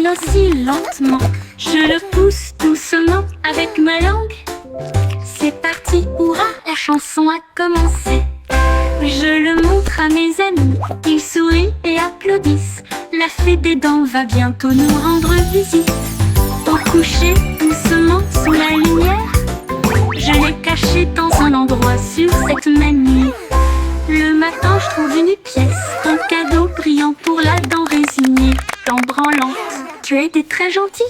il oscille lentement. Je le pousse doucement avec ma langue. C'est parti, hurrah, la chanson a commencé. Je le montre à mes amis, ils sourient et applaudissent. La fée des dents va bientôt nous rendre visite. Au coucher, doucement sous la lumière, je l'ai caché dans un endroit sur cette même nuit. Le matin, je trouve une pièce, un cadeau brillant pour la dent résignée. Dent branlante, tu as été très gentil.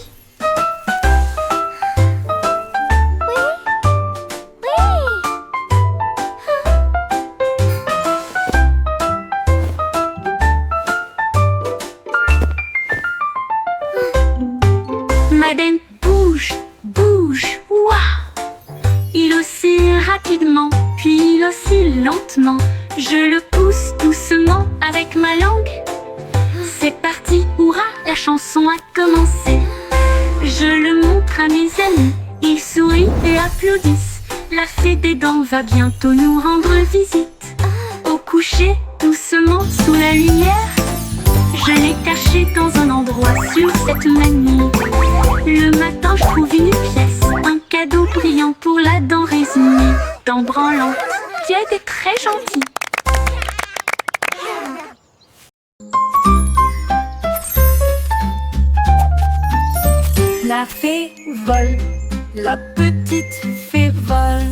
Madeleine bouge, bouge, ouah. Il oscille rapidement, puis il oscille lentement. Je le pousse doucement avec ma langue. C'est parti, hurrah, la chanson a commencé. Je le montre à mes amis, ils sourient et applaudissent. La fée des dents va bientôt nous rendre visite. Au coucher, doucement sous la lumière, je l'ai caché dans un endroit sur cette même nuit. Le matin, je trouve une pièce, un cadeau brillant pour la dent résignée. Dent branlante, tu as été très gentil. La fée vole, la petite fée vole.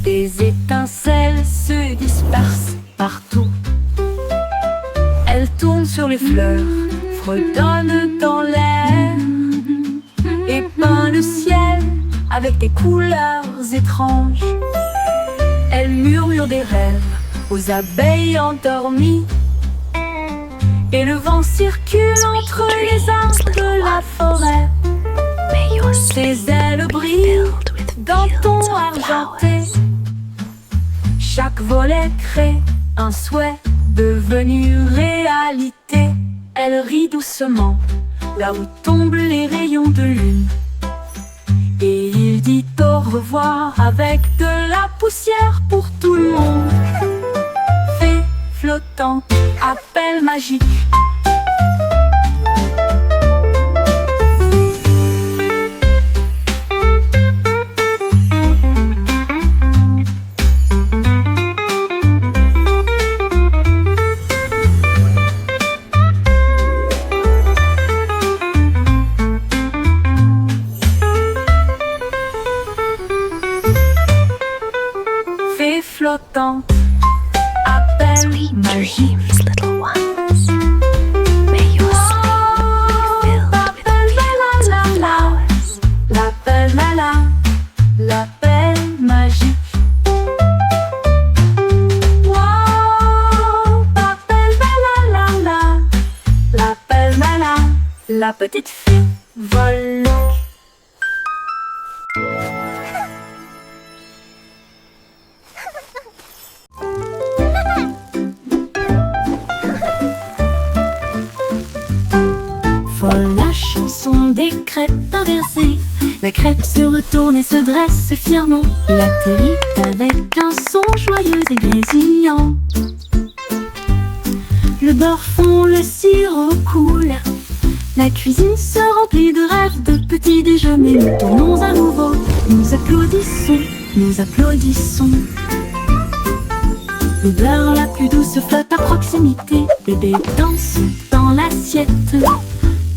Des étincelles se dispersent partout. Elle tourne sur les fleurs, fredonne dans l'air et peint le ciel avec des couleurs étranges. Elle murmure des rêves aux abeilles endormies et le vent circule entre les arbres de la forêt. Ses ailes brillent d'un ton argenté. Chaque volet crée un souhait devenu réalité. Elle rit doucement là où tombent les rayons de lune. Et il dit au revoir avec de la poussière pour tout le monde. Fée flottante, appel magique. Flottante, appel magique. Little ones, may your sleep be filled with the fields of flowers. L'appel malin, l'appel magique. Wow, l'appel malin, l'appel malin. La petite fée vole. Folle la chanson des crêpes inversées. La crêpe se retourne et se dresse fièrement. Il atterrit avec un son joyeux et grésillant. Le beurre fond, le sirop coule. La cuisine se remplit de rêves de petits déjeuners. Nous tournons à nouveau, nous applaudissons, nous applaudissons. L'odeur la plus douce flotte à proximité. Bébé danse dans l'assiette.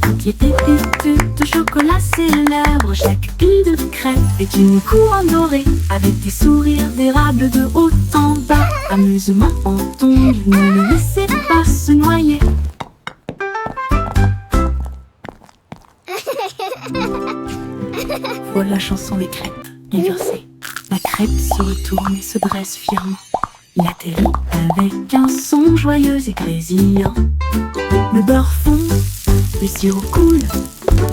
Toutes les pépites de chocolat célèbrent. Chaque pile de crêpes est une couronne dorée, avec des sourires d'érable de haut en bas. Amusement en tombe, ne le laissez pas se noyer. Voilà la chanson des crêpes inversées. La crêpe se retourne et se dresse fièrement. Il atterrit avec un son joyeux et grésillant. Le beurre fond, le sirop coule.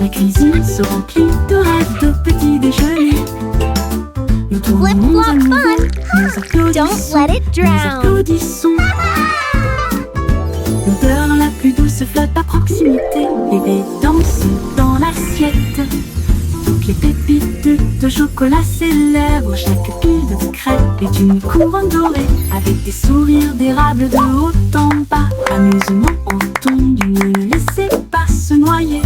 La cuisine se remplit de rêves de petits déjeuners. Nous tournons à nouveau, nous applaudissons, nous applaudissons. L'odeur la plus douce flotte à proximité. Bébé danse dans l'assiette. Toutes les pépites de chocolat célèbrent. Chaque pile de crêpes est une couronne dorée, avec des sourires d'érable de haut en bas. Amusement en tombe, ne le laissez pas se noyer.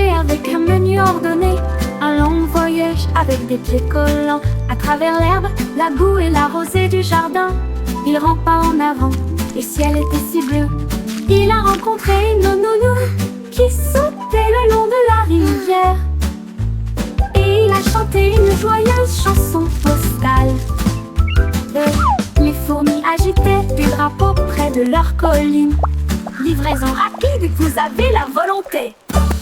arrangé avec un menu ordonné. Un long voyage avec des pieds collants. À travers l'herbe, la boue et la rosée du jardin. Il rampa en avant, le ciel était si bleu. Il a rencontré une nounou qui sautait le long de la rivière. Et il a chanté une joyeuse chanson postale. Les fourmis agitaient des drapeaux près de leur colline. Livraison rapide, vous avez la volonté.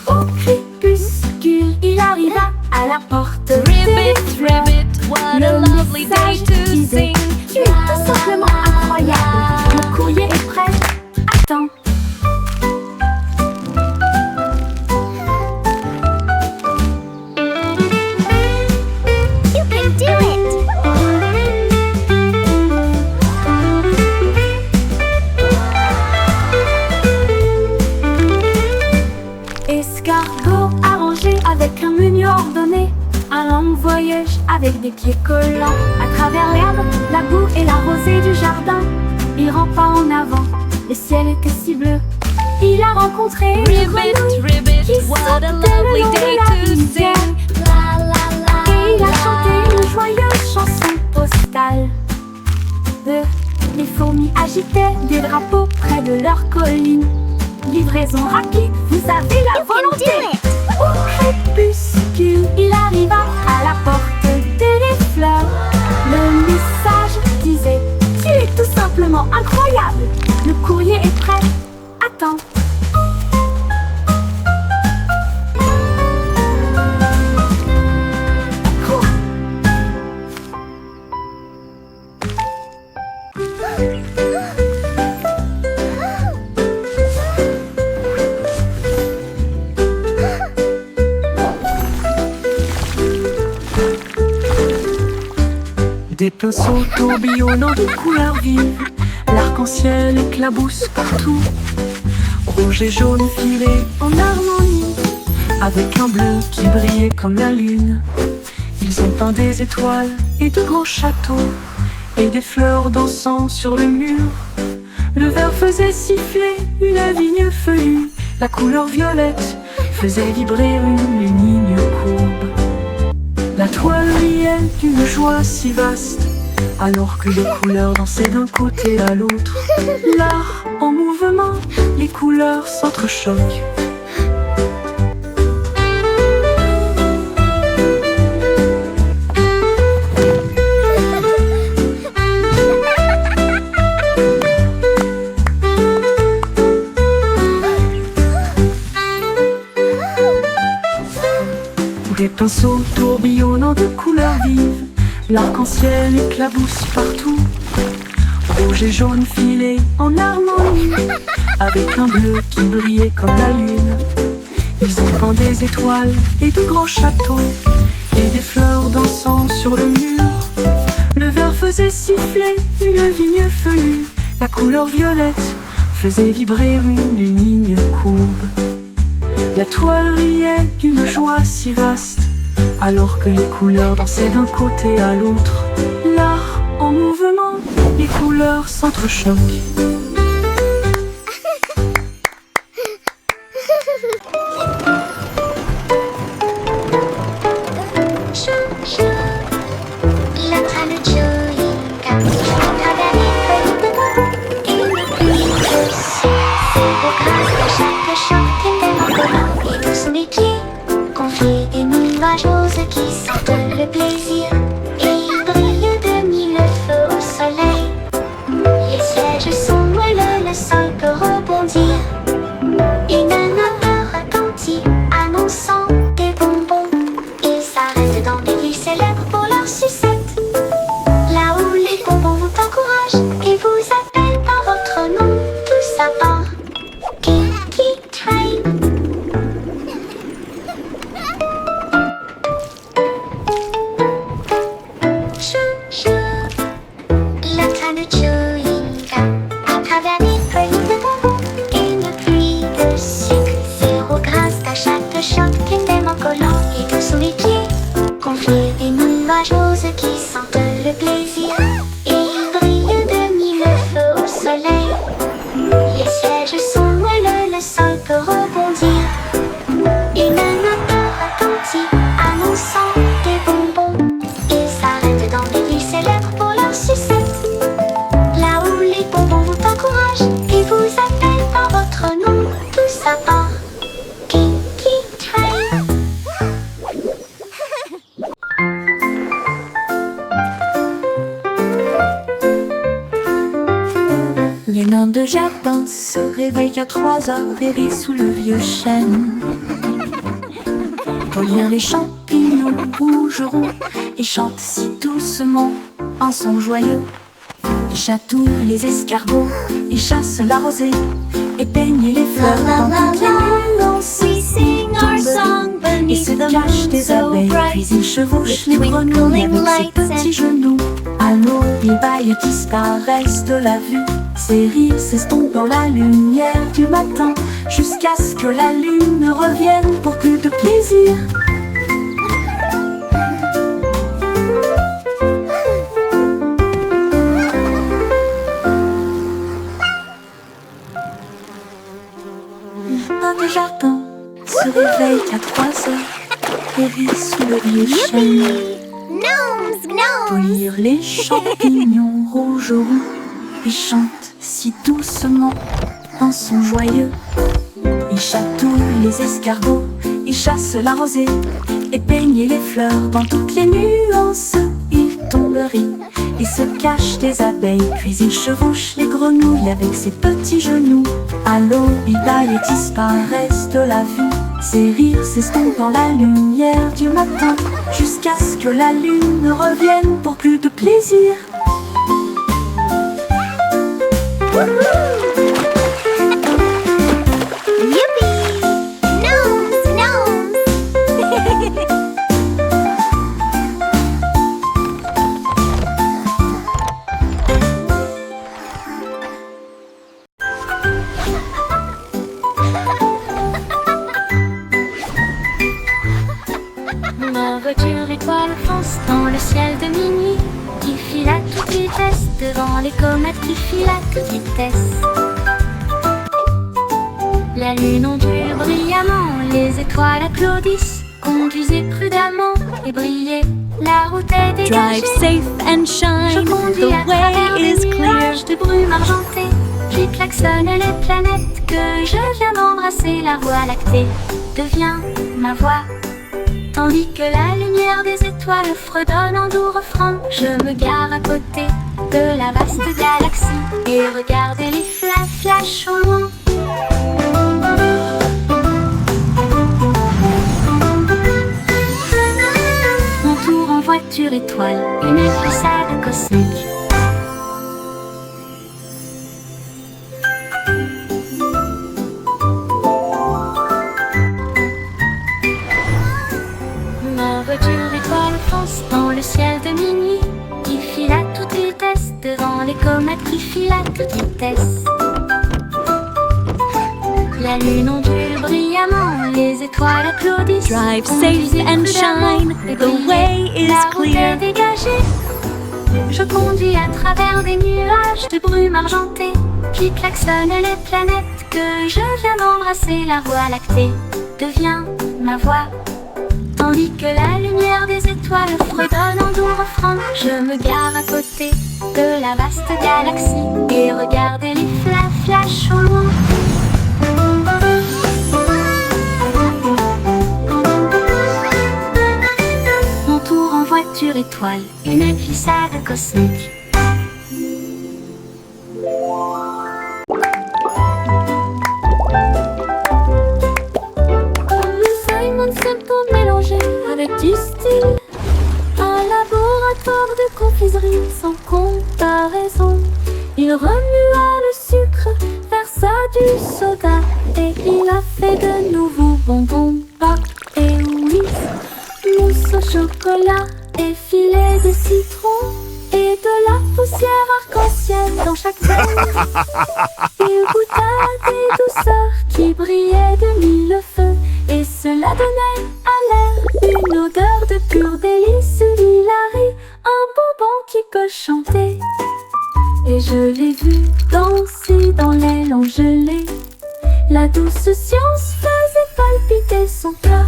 Au crépuscule, il arriva à la porte. Ribbit, ribbit, what a lovely day to sing. Tu es tout simplement incroyable. Le courrier est prêt. Attends. You can do it! Escargot arrangé avec un menu ordonné. Un long voyage avec des pieds collants. À travers l'herbe, la boue et la rosée du jardin. Il rampa en avant, le ciel était si bleu. Il a rencontré une Ribbit, grenouille ribbit, qui what sautait a le lovely long de day la to rivière. sing. La la la. Et il a chanté une joyeuse chanson postale. Les fourmis agitaient des drapeaux près de leur colline. Livraison rapide, vous avez la volonté. Au crépuscule, il arriva à la porte des fleurs. Le message disait: tu es tout simplement incroyable. Le courrier est prêt. Attends. Cours. Des pinceaux tourbillonnants de couleurs vives, l'arc-en-ciel éclabousse partout. Rouge et jaune filés en harmonie, avec un bleu qui brillait comme la lune. Ils ont peint des étoiles et de grands châteaux, et des fleurs dansant sur le mur. Le vert faisait siffler une vigne feuillue, la couleur violette faisait vibrer une ligne courbe. La toile riait d'une joie si vaste, alors que les couleurs dansaient d'un côté à l'autre. L'art en mouvement, les couleurs s'entrechoquent. Des pinceaux tourbillonnants de couleurs vives, l'arc-en-ciel éclabousse partout. Rouge et jaune filés en harmonie, avec un bleu qui brillait comme la lune. Ils ont peint des étoiles et de grands châteaux, et des fleurs dansant sur le mur. Le vert faisait siffler une vigne feuillue, la couleur violette faisait vibrer une ligne courbe. La toile riait d'une joie si vaste, alors que les couleurs dansaient d'un côté à l'autre. L'art en mouvement, les couleurs s'entrechoquent. La trame jolie, capuche à travers les feuilles et les pluies aussi. Au grâce de chaque chant est tellement collant et tous mes pieds confient des mille choses qui sentent le plaisir. Et ils brillent de mille feux au soleil. Les sièges sont moelleux, le sol peut rebondir. Une odeur retentit, annonçant des bonbons. Ils s'arrêtent dans des villes célèbres pour leur sucette. Là où les bonbons vous encouragent et vous appellent par votre nom, tous à bord. Kinky Train. de Japon se réveille à 3 heures et rit sous le vieux chêne. Collier les champignons rougeront et chante si doucement un son joyeux. Il chatouille les escargots, il chasse la rosée et peigne les fleurs dans toutes les nuances. We sing our song Et beneath se the cache moon des so abeilles, bright. puis il chevauche les With grenouilles avec twinkling ses lights petits and- genoux. À l'eau, les bails disparaissent de la vue. Ses rires s'estompent dans la lumière du matin, jusqu'à ce que la lune revienne pour plus de plaisir. Un des jardins se réveille à 3 heures et rit sous le vieux chêne. Gnomes, gnomes. Polir les champignons rougeront et chante si doucement un son joyeux. Il chatouille les escargots, il chasse la rosée et peigne les fleurs dans toutes les nuances. Il tomberit et se cache des abeilles, puis il chevauche les grenouilles avec ses petits genoux. À l'eau, il baille et disparaissent de la vue. Ses rires s'estompent dans la lumière du matin, jusqu'à ce que la lune revienne pour plus de plaisir. Yippee! Gnomes, gnomes. Ma voiture étoile fonce dans le ciel de minuit, qui file à toute vitesse devant les comètes qui filent à toute vitesse. La lune ondule brillamment, les étoiles applaudissent. Conduisez prudemment et brillez, la route est dégagée. Drive safe and Je shine, conduis the à travers way des is clear. nuages de brume argentée. Puis klaxonne les planètes que je viens d'embrasser. La voie lactée devient ma voix, tandis que la lumière des étoiles fredonne en doux refrain. Je me gare à côté de la vaste galaxie et regardez les flash au loin. Mon tour en voiture étoile, une glissade cosmique. Ma voiture étoile fonce dans le ciel de minuit, qui file à toute vitesse devant les comètes qui filent à toute vitesse. La lune ondule brillamment, les étoiles applaudissent. Drive Conduisez safe and prudemment shine, et the brillez, way is la route clear. est dégagée. Je conduis à travers des nuages de brume argentée, qui klaxonnent les planètes que je viens d'embrasser. La voie lactée devient ma voix, tandis que la lumière des étoiles fredonne en doux refrain. Je me gare à côté de la vaste galaxie et regardez les flash au loin. Mon tour en voiture étoile, une glissade cosmique. Le Simon Simple mélangé avec du style, un laboratoire de confiserie sans comparaison. Il remua le sucre, versa du soda et il a fait de nouveaux bonbons, pâte et whisk, mousse au chocolat et filet de citron et de la poussière arc-en-ciel dans chaque veine. Il goûta des douceurs qui brillaient de mille feux et cela donnait à l'air une odeur de pur délice. Il arrive un bonbon qui peut chanter et je l'ai vu danser dans l'aile gelée. La douce science faisait palpiter son cœur.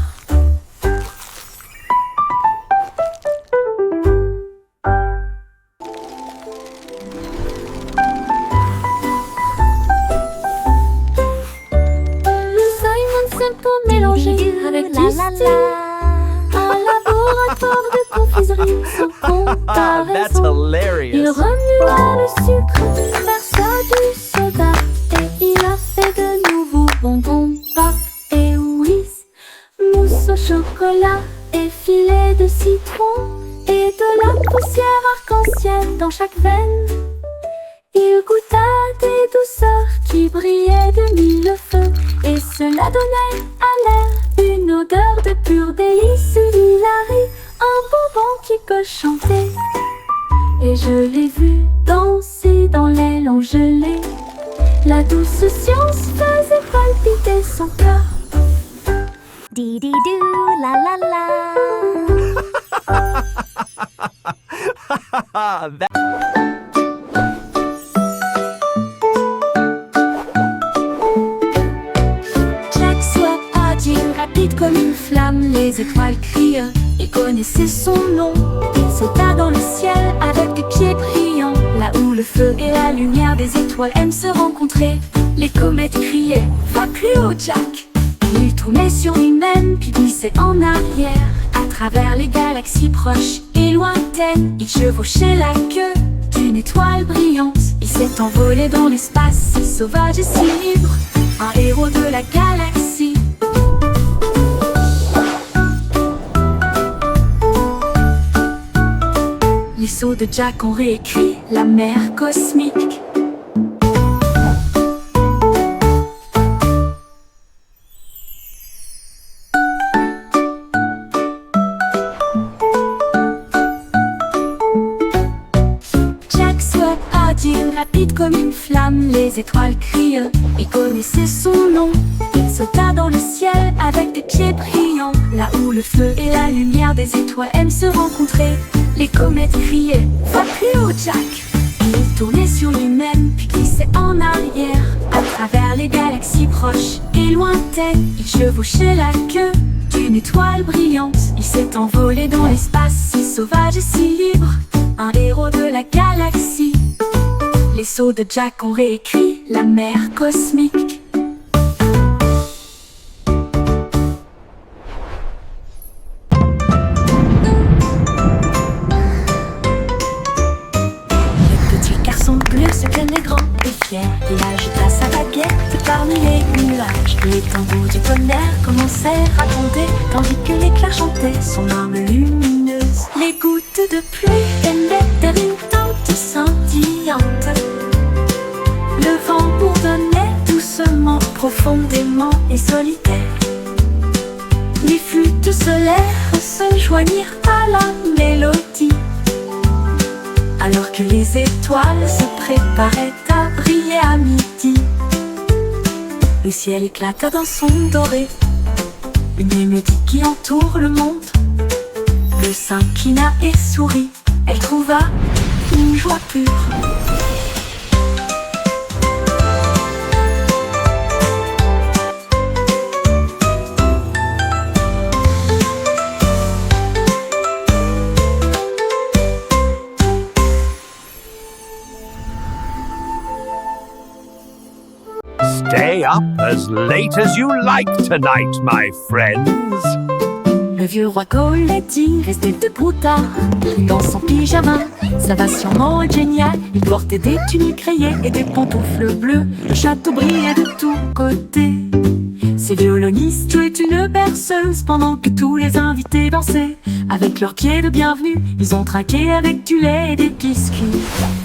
Le Simon Simple mélangé avec du style, un laboratoire de confiserie sans That's comparaison. Il hilarious. remua le sucre, versa du soda bonbons, pop et whiz, mousse au chocolat et filet de citron, et de la poussière arc-en-ciel dans chaque veine. Il goûta des douceurs qui brillaient de mille feux, et cela donnait à l'air une odeur de pur délice. Il arrive un bonbon qui peut chanter, et je l'ai vu danser dans les longs gelées. La douce science faisait palpiter son cœur. Dee-dee-doo, la la la. Jack soit agile, rapide comme une flamme, les étoiles crient, il connaissait son nom. Il sauta dans le ciel avec des pieds brillants, là où le feu et la lumière des étoiles aiment se rencontrer. Les comètes criaient, va plus haut Jack. Il tournait sur lui-même puis glissait en arrière, à travers les galaxies proches et lointaines. Il chevauchait la queue d'une étoile brillante, il s'est envolé dans l'espace, si sauvage et si libre, un héros de la galaxie. Les sauts de Jack ont réécrit la mer cosmique. Jack soit agile, rapide comme une flamme, les étoiles crient, il connaissait son nom. Il sauta dans le ciel avec des pieds brillants, là où le feu et la lumière des étoiles aiment se rencontrer. Les comètes criaient, va plus haut Jack. Il tournait sur lui-même puis glissait en arrière, à travers les galaxies proches et lointaines. Il chevauchait la queue d'une étoile brillante, il s'est envolé dans l'espace, si sauvage et si libre, un héros de la galaxie. Les sauts de Jack ont réécrit la mer cosmique. Il agita sa baguette parmi les nuages. Les tambours du tonnerre commencèrent à gronder, tandis que l'éclair chantait son arme lumineuse. Les gouttes de pluie émettaient une teinte scintillante. Le vent bourdonnait doucement, profondément et solitaire. Les flûtes solaires se joignirent à la mélodie, alors que les étoiles se préparaient à briller à midi. Le ciel éclata d'un son doré, une mélodie qui entoure le monde. Le s'inclina et sourit, elle trouva une joie pure. Stay up as late as you like tonight, my friends. Le vieux roi Coletti restait debout tard, dans son pyjama. Ça va sûrement être génial. Il portait des tuniques rayées et des pantoufles bleues. Le château brillait de tous côtés. Ses violonistes jouaient une berceuse pendant que tous les invités dansaient. Avec leurs pieds de bienvenue, ils ont trinqué avec du lait et des biscuits.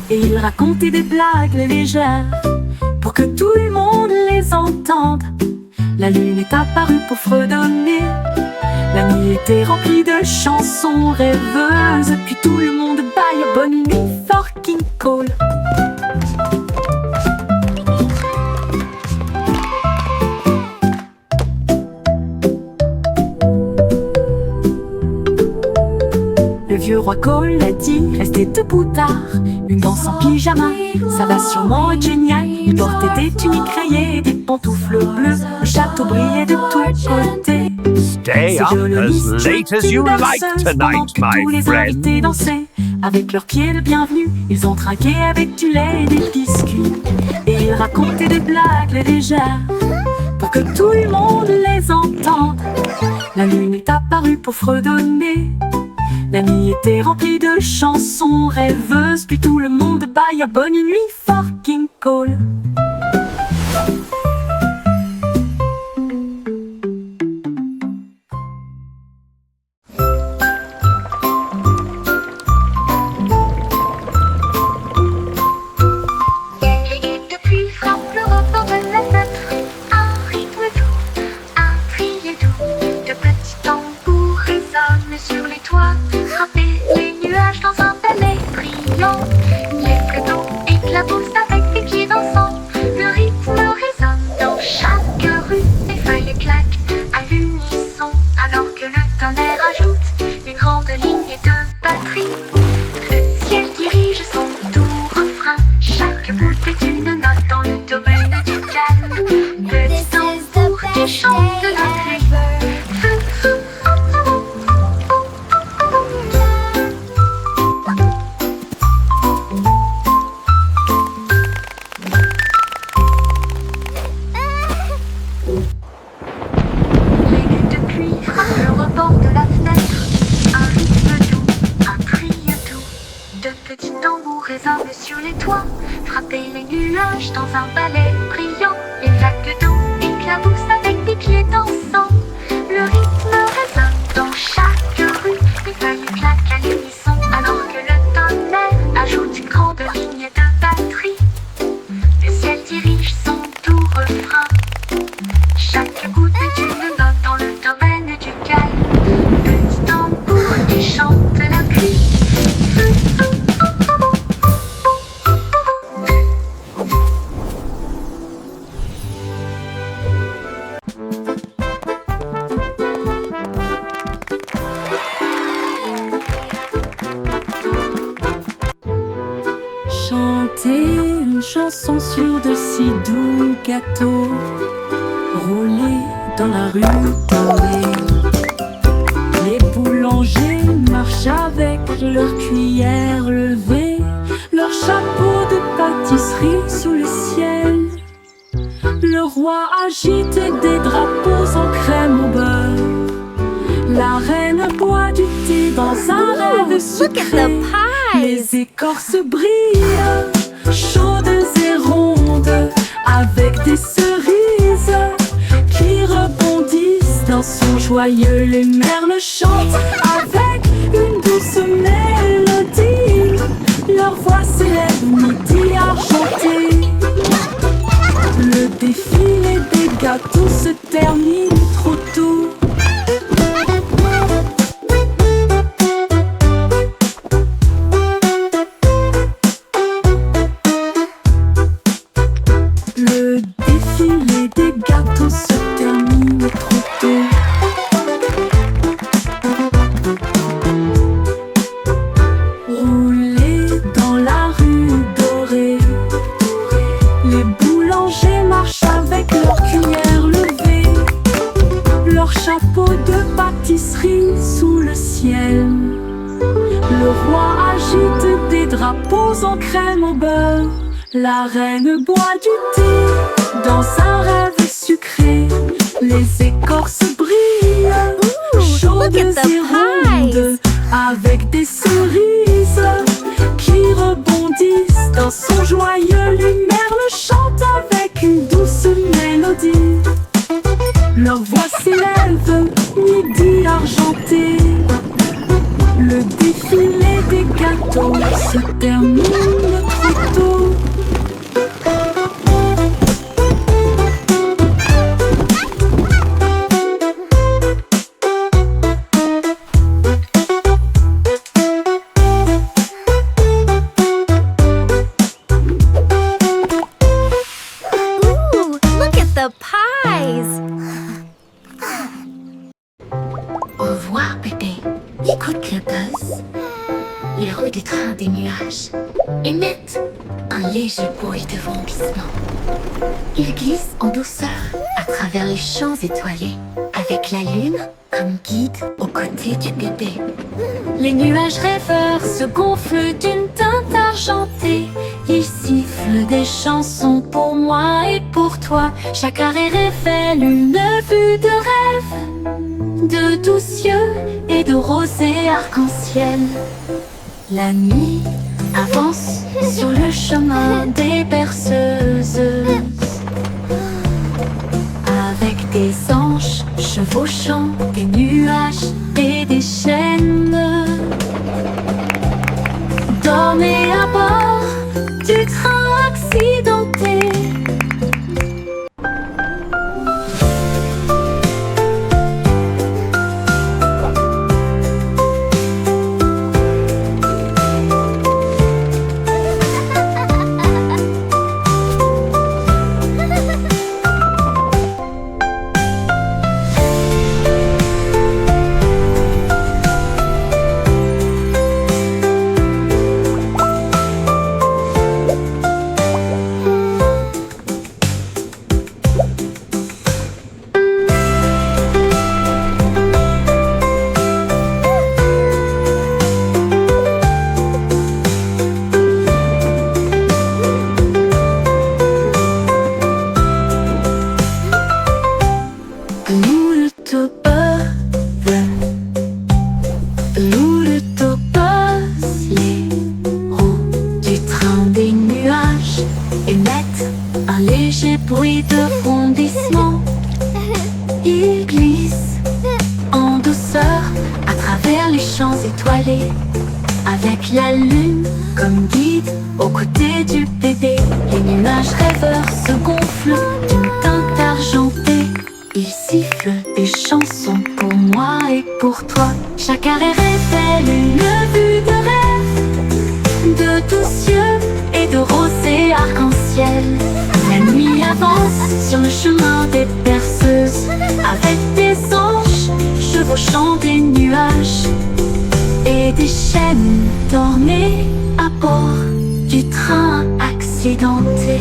Et ils racontaient des blagues légères pour que tout le monde les entende. La lune est apparue pour fredonner. La nuit était remplie de chansons rêveuses. Puis tout le monde baille bonne nuit, fucking cool. Le vieux roi Coletti restait debout tard, une danse en pyjama. Ça va sûrement être génial. Il portait des tuniques rayées et des pantoufles bleues. Le château brillait de tous côtés. Stay up as late as you like tonight, tous my les invités friends. dansaient. Avec leurs pieds de bienvenue, ils ont trinqué avec du lait et des biscuits. Et ils racontaient des blagues légères pour que tout le monde les entende. La lune est apparue pour fredonner. La nuit était remplie de chansons rêveuses. Puis tout le monde baille bonne nuit, fucking cool. rajoute une grande ligne de batterie. Le ciel dirige son doux refrain. Chaque bout est une note dans le domaine du calme. Petit tambour qui chante la pluie. Sur les toits, frapper les nuages dans un ballet brillant. Les vagues d'eau éclaboussent avec des pieds dansants. Le rythme résonne dans chaque rue. Les feuilles claquent à l'unisson alors que le tonnerre ajoute une grande ligne de batterie. Le ciel dirige son doux refrain. Chaque goutte est une note dans le domaine du calme. Petit tambour qui chante la pluie. Chanter une chanson sur de si doux gâteaux, rouler dans la rue dorée. Les boulangers marchent avec leurs cuillères levées, leur chapeau de pâtisserie sous le ciel. Le roi agite des drapeaux en crème au beurre. La reine boit du thé dans un rêve sucré. Les écorces brillent, chaudes et rondes, avec des cerises qui rebondissent dans son joyeux. Les merles chantent avec une douce mélodie. Leur voix s'élève midi argenté. Le défilé des gâteaux se termine trop tôt. Le défilé des gâteaux se termine trop tôt. Rouler dans la rue dorée. Les boulangers marchent avec leurs cuillères levées, leur chapeau de pâtisserie sous le ciel. Le roi agite des drapeaux en crème au beurre. La reine boit du thé dans un rêve sucré. Les écorces brillent, chaudes et rondes, avec des cerises qui rebondissent dans son joyeux. Les merles chantent avec une douce mélodie. Leur voix s'élève, midi argenté. Le défilé des gâteaux se termine trop tôt. The pies! Au revoir, bébé. Écoute le buzz. Les roues des trains des nuages émettent un léger bruit de vomissement. Ils glissent en douceur à travers les champs étoilés, avec la lune comme guide aux côtés du bébé. Les nuages rêveurs se gonflent d'une teinte argentée. Ils sifflent des chansons pour moi et pour toi. Chaque arrêt révèle une vue de rêve, de doux cieux et de rosée arc-en-ciel. La nuit avance sur le chemin des berceuses, avec des anges chevauchant des nuages et des chaînes. Dormez à bord du train accidenté. aller avec la lune comme guide aux côtés du bébé. Les nuages rêveurs se gonflent d'une teinte argentée. Ils sifflent des chansons pour moi et pour toi. Chaque arrêt révèle une vue de rêve, de douce cieux et de rosée arc-en-ciel. La nuit avance sur le chemin des berceuses, avec des anges chevauchant des nuages et des chaînes d'ornées à bord du train accidenté.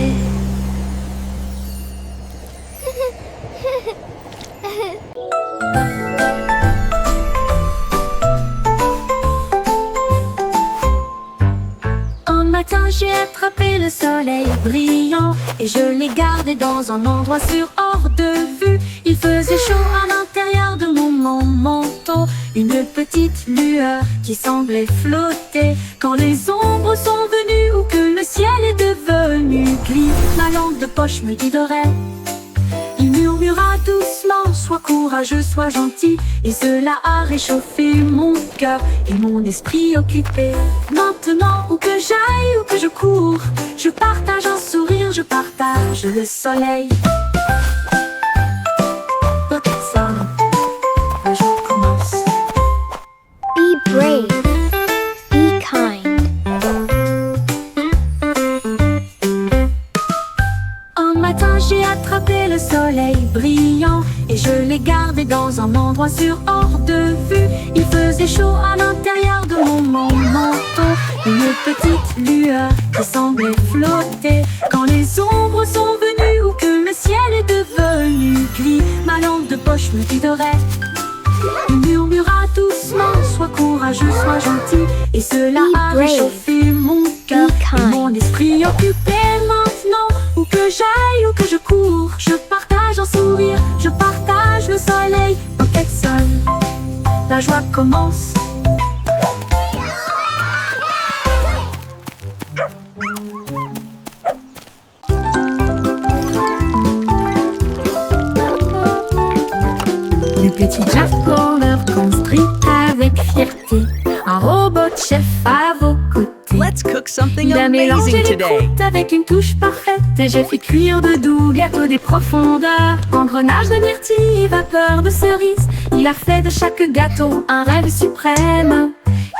Un matin j'ai attrapé le soleil brillant et je l'ai gardé dans un endroit sûr hors de vue. Il faisait chaud à l'intérieur de mon manteau, une petite lueur qui semblait flotter. Quand les ombres sont venues ou que le ciel est devenu gris, ma lampe de poche me guiderait. Il murmura doucement, sois courageux, sois gentil. Et cela a réchauffé mon cœur et mon esprit occupé. Maintenant, où que j'aille, où que je cours, je partage un sourire, je partage le soleil. Robertson, le jour commence. Be brave. Be kind. Un matin j'ai attrapé le soleil brillant et je l'ai gardé dans un endroit sûr hors de vue. Il faisait chaud à l'intérieur de mon manteau, une petite lueur qui semblait flotter. Quand les ombres sont venues ou que le ciel est devenu gris, ma lampe de poche me guiderait. Il murmura doucement, sois courageux, sois gentil. Et cela a brave. réchauffé mon cœur Be et kind. mon esprit occupé. Maintenant, où que j'aille, où que je cours, je partage un sourire, je partage le soleil. Pocket Sun, la joie commence. Le petit Jack Horner construit avec fierté un robot de chef à vos côtés. Let's cook something Il a mélangé amazing les today. croûtes avec une touche parfaite et j'ai fait cuire de doux gâteaux des profondeurs. Engrenage de myrtille et vapeur de cerise, il a fait de chaque gâteau un rêve suprême.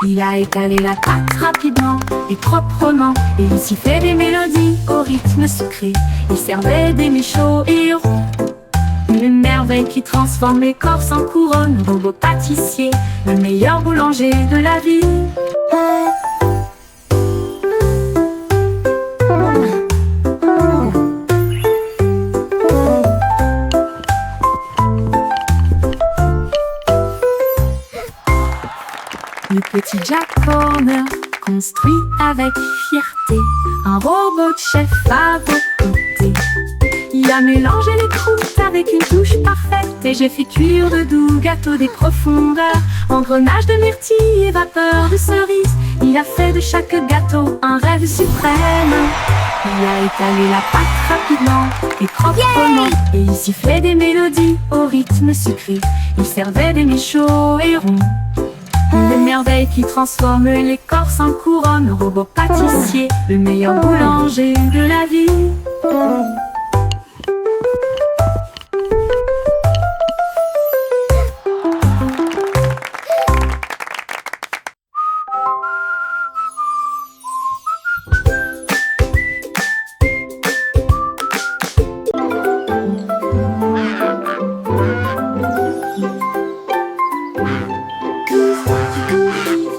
Il a étalé la pâte rapidement et proprement et il s'y fait des mélodies au rythme sucré. Il servait des mets chauds et ronds, une merveille qui transforme l'écorce en couronne. Robot pâtissier, le meilleur boulanger de la ville. Le petit Jack Horner construit avec fierté un robot de chef à vos côtés. Il a mélangé les croûtes avec une touche parfaite et j'ai fait cuire de doux gâteaux des profondeurs. Engrenage de myrtille et vapeur de cerise, il a fait de chaque gâteau un rêve suprême. Il a étalé la pâte rapidement et proprement et il sifflait des mélodies au rythme sucré. Il servait des mets chauds et ronds, des merveilles qui transforment l'écorce en couronne. Robot pâtissier, le meilleur boulanger de la ville.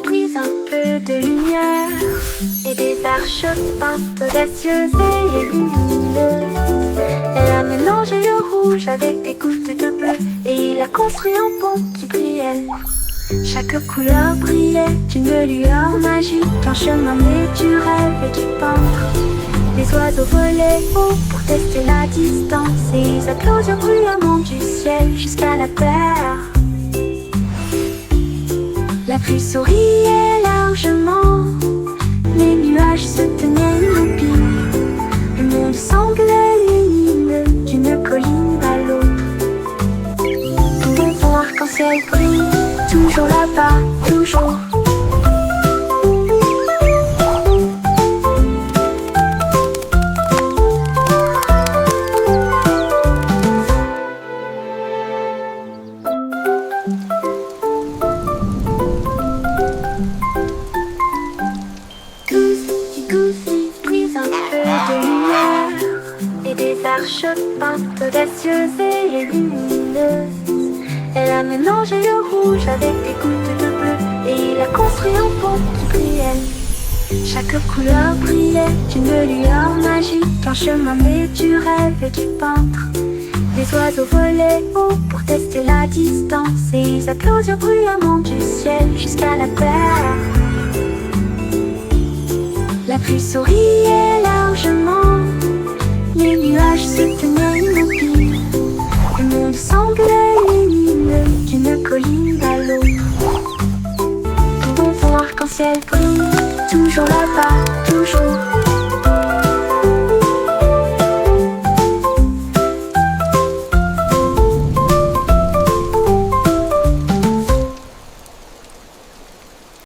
Puis un peu de lumière et des arches peintes audacieuses et lumineuses. Elle a mélangé le rouge avec des gouttes de bleu et il a construit un pont qui brillait. Chaque couleur brillait d'une lueur magique, un chemin né du rêve et du peintre. Les oiseaux volaient haut pour tester la distance et ils applaudirent bruyamment du ciel jusqu'à la terre. La pluie souriait largement, les nuages se tenaient immobiles. Le monde semblait lumineux d'une colline à l'autre. Mon arc-en-ciel brille, toujours là-bas, toujours. blanche peinte audacieuse et lumineuse. Elle a mélangé le rouge avec des gouttes de bleu et il a construit un pont qui brillait. Chaque couleur brillait d'une lueur magique, un chemin naturel et du peintre. Les oiseaux volaient haut pour tester la distance et ils applaudirent bruyamment du ciel jusqu'à la terre. La pluie souriait largement, les nuages se tenaient immobiles. Le monde semblait lumineux d'une colline à l'autre. Tout bon arc-en-ciel brille, toujours là-bas.